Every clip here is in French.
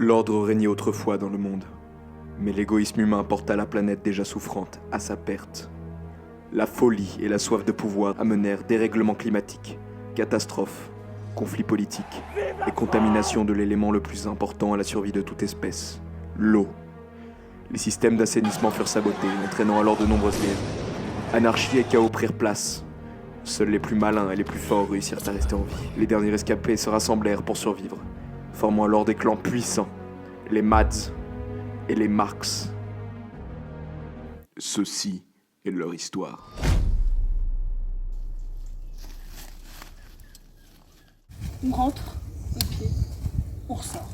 L'ordre régnait autrefois dans le monde, mais l'égoïsme humain porta la planète déjà souffrante à sa perte. La folie et la soif de pouvoir amenèrent dérèglements climatiques, catastrophes, conflits politiques et contamination de l'élément le plus important à la survie de toute espèce, l'eau. Les systèmes d'assainissement furent sabotés, entraînant alors de nombreuses guerres. Anarchie et chaos prirent place. Seuls les plus malins et les plus forts réussirent à rester en vie. Les derniers rescapés se rassemblèrent pour survivre, formant alors des clans puissants, les Mads et les Marks. Ceci est leur histoire. On rentre, ok, on ressort.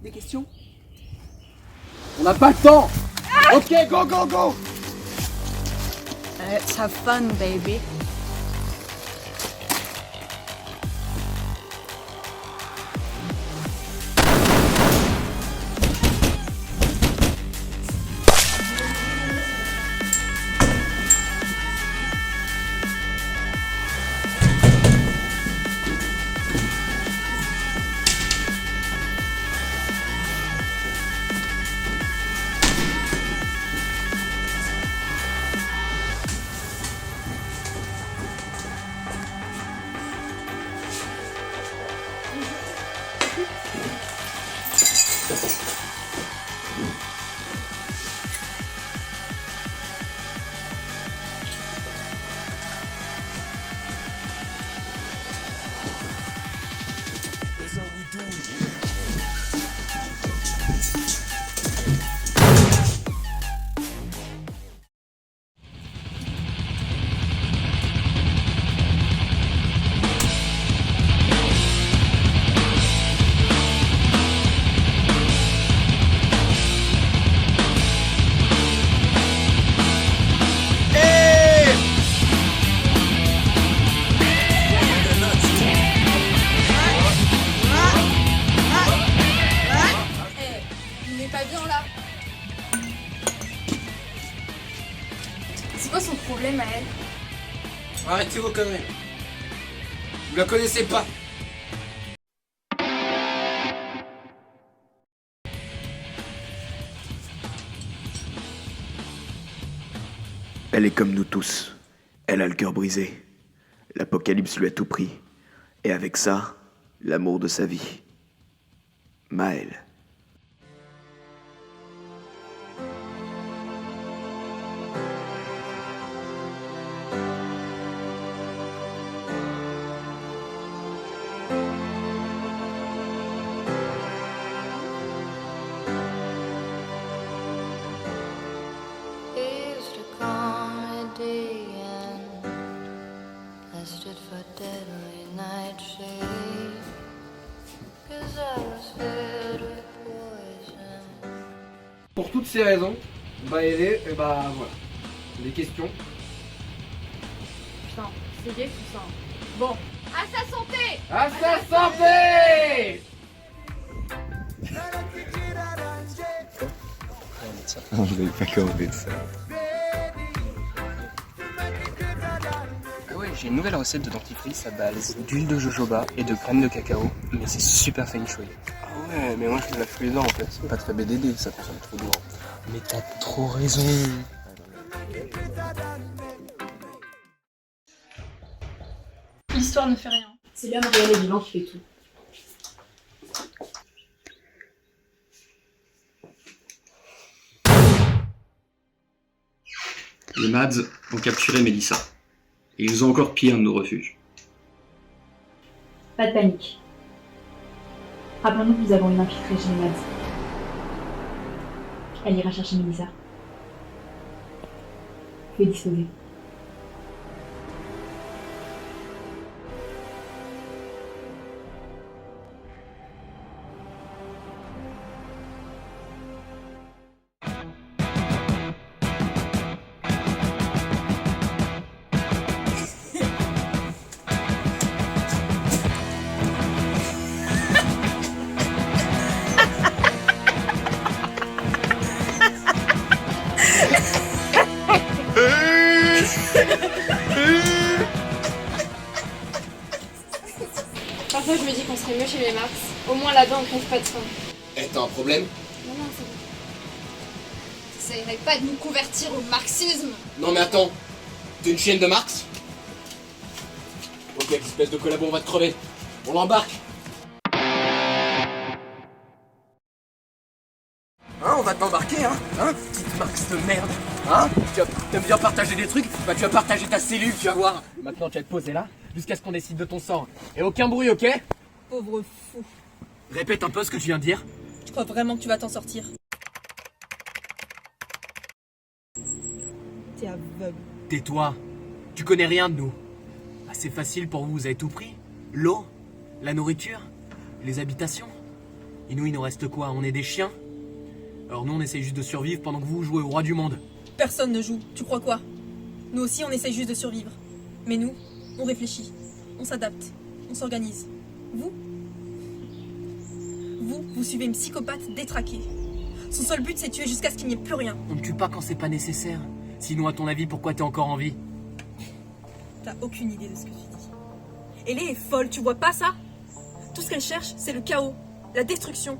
Des questions? On n'a pas le temps. Ok, go, go, go. Let's have fun, baby. Pas bien là. C'est quoi son problème à elle? Arrêtez vos conneries. Vous la connaissez pas. Elle est comme nous tous. Elle a le cœur brisé. L'apocalypse lui a tout pris. Et avec ça, l'amour de sa vie. Maëlle. Used to comedy and tested for deadly nightshade. 'Cause I was filled with poison. Pour toutes ces raisons, et voilà. Des questions. Putain, c'est gay tout ça. Bon, à sa santé! À sa santé. Non, je vais pas corriger de ça. Ah ouais, j'ai une nouvelle recette de dentifrice à base d'huile de jojoba et de crème de cacao, mais c'est super feng shui. Ah ouais, mais moi je me lave plus les dents en fait, c'est pas très BDD, ça consomme trop d'eau. Mais t'as trop raison. L'histoire ne fait rien. C'est l'homme réel et vivant qui fait tout. Les Mads ont capturé Mélissa. Et ils ont encore pillé un de nos refuges. Pas de panique. Rappelons-nous que nous avons une infiltrée chez les Mads. Elle ira chercher Mélissa. Tu es disposé. rentrer mieux chez les Marx. Au moins là-dedans, on crève pas de faim. Eh, t'as un problème? Non, non, c'est bon. T'essayerais pas de nous convertir au marxisme? Non mais attends, t'es une chienne de Marx? Ok, espèce de collabo, on va te crever. On l'embarque. Hein, on va t'embarquer, hein? Petite Marx de merde. Hein? T'aimes bien partager des trucs? Bah tu vas partager ta cellule, tu vas voir. Maintenant tu vas te poser là, jusqu'à ce qu'on décide de ton sort. Et aucun bruit, ok? Pauvre fou. Répète un peu ce que tu viens de dire. Tu crois vraiment que tu vas t'en sortir? T'es aveugle. Tais-toi. Tu connais rien de nous. Ah, c'est facile pour vous avez tout pris. L'eau, la nourriture, les habitations. Et nous, il nous reste quoi? On est des chiens? Alors nous, on essaye juste de survivre pendant que vous jouez au roi du monde. Personne ne joue. Tu crois quoi? Nous aussi, on essaye juste de survivre. Mais nous, on réfléchit. On s'adapte. On s'organise. Vous, vous suivez une psychopathe détraquée. Son seul but, c'est de tuer jusqu'à ce qu'il n'y ait plus rien. On ne tue pas quand c'est pas nécessaire. Sinon, à ton avis, pourquoi t'es encore en vie? T'as aucune idée de ce que tu dis. Ellie est folle, tu vois pas ça? Tout ce qu'elle cherche, c'est le chaos, la destruction.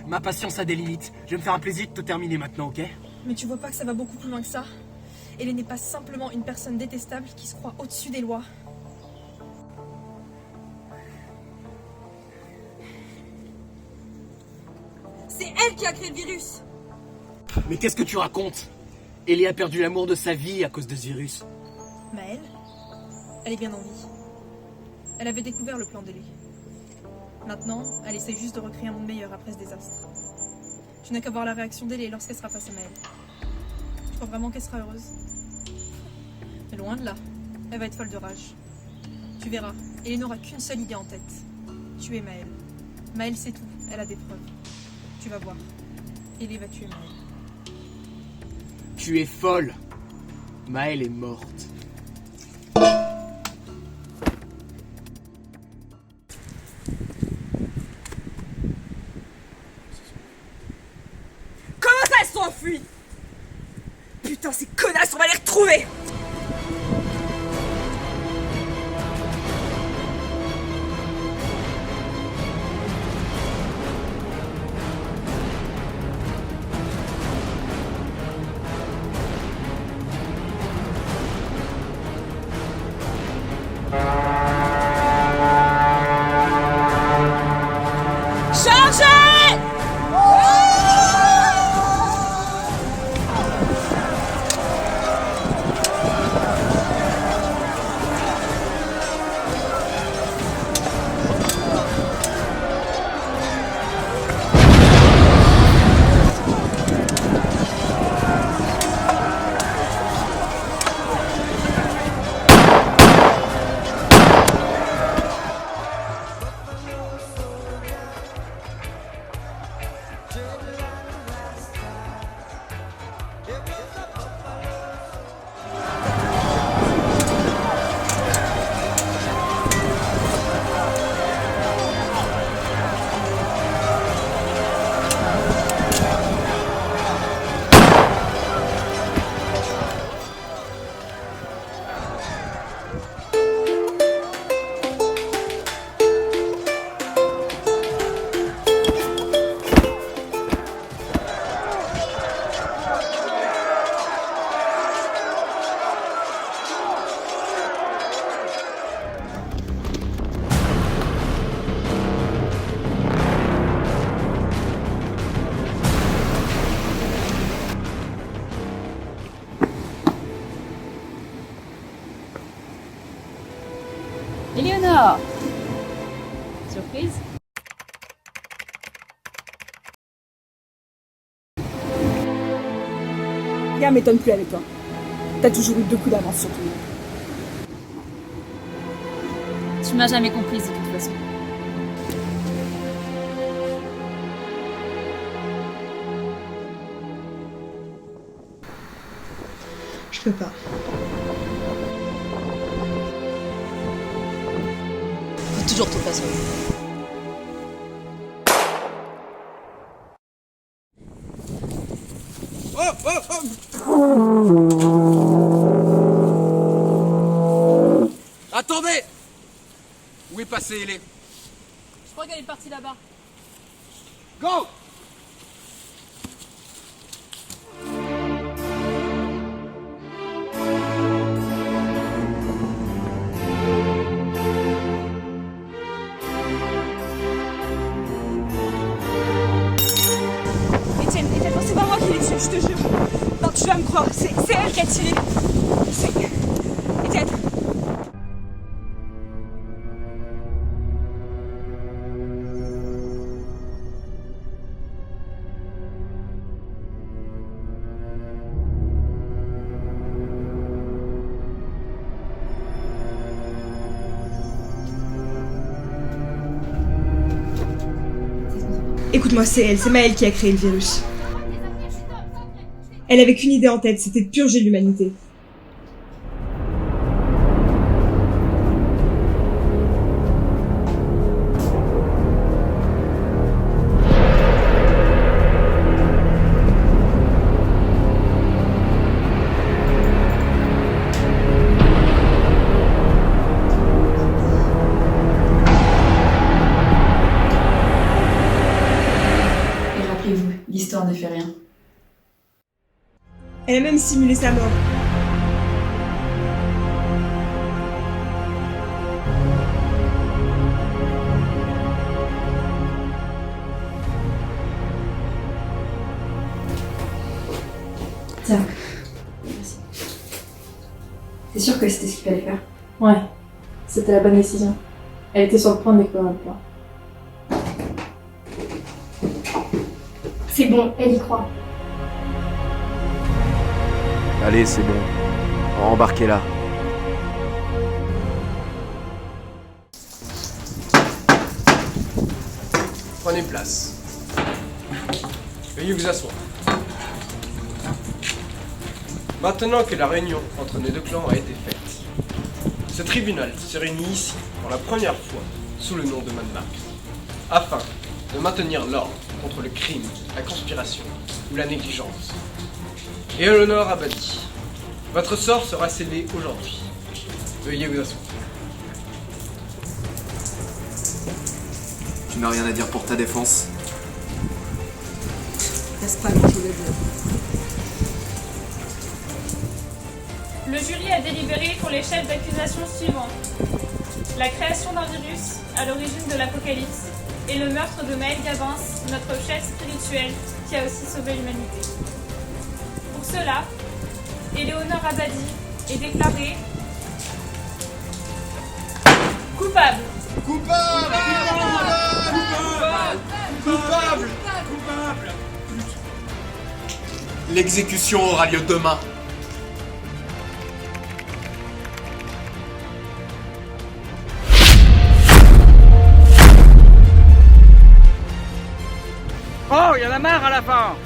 Ma patience a des limites. Je vais me faire un plaisir de te terminer maintenant, ok? Mais tu vois pas que ça va beaucoup plus loin que ça? Ellie n'est pas simplement une personne détestable qui se croit au-dessus des lois. C'est elle qui a créé le virus! Mais qu'est-ce que tu racontes? Ellie a perdu l'amour de sa vie à cause de ce virus. Maëlle, elle est bien en vie. Elle avait découvert le plan d'Ellie. Maintenant, elle essaie juste de recréer un monde meilleur après ce désastre. Tu n'as qu'à voir la réaction d'Ellie lorsqu'elle sera face à Maëlle. Tu crois vraiment qu'elle sera heureuse? Mais loin de là, elle va être folle de rage. Tu verras, Ellie n'aura qu'une seule idée en tête. Tuer Maëlle. Maëlle sait tout, elle a des preuves. Tu vas voir. Ellie va tuer Maëlle. Tu es folle. Maëlle est morte. Comment ça, elles sont enfuies? Putain, ces connasses, on va les retrouver! Éléonore! Surprise? Rien m'étonne plus avec toi. T'as toujours eu 2 coups d'avance sur tout le monde. Tu m'as jamais comprise de toute façon. Je peux pas. Faut toujours tout passer. Attendez! Où est passé Ellie? crois qu'elle est partie là-bas. Go! Étienne, non, c'est pas moi qui l'ai tué, je te jure. Non, tu vas me croire, c'est elle qui a tiré. Étienne. Écoute-moi, c'est elle, c'est Maëlle qui a créé le virus. Elle avait qu'une idée en tête, c'était de purger l'humanité. Et rappelez-vous, l'histoire ne fait rien. Elle a même simulé sa mort. Tiens. Merci. C'est sûr que c'était ce qu'il fallait faire. Ouais, c'était la bonne décision. Elle était sur le point de découvrir le plan. C'est bon, elle y croit. Allez, c'est bon. Embarquez-la. Prenez place. Veuillez vous asseoir. Maintenant que la réunion entre nos deux clans a été faite, ce tribunal se réunit ici pour la première fois sous le nom de Mad Max, afin de maintenir l'ordre contre le crime, la conspiration ou la négligence. Et Eleanor Abadi, votre sort sera scellé aujourd'hui. Veuillez vous asseoir. Tu n'as rien à dire pour ta défense? Reste pas grand-chose à dire. Le jury a délibéré pour les chefs d'accusation suivants. La création d'un virus à l'origine de l'apocalypse et le meurtre de Maëlle Gabins, notre chef spirituel qui a aussi sauvé l'humanité. Pour cela, Eleonore Abadi est déclarée coupable. Coupable! Coupable! L'exécution aura lieu demain. Oh, il y en a marre à la fin!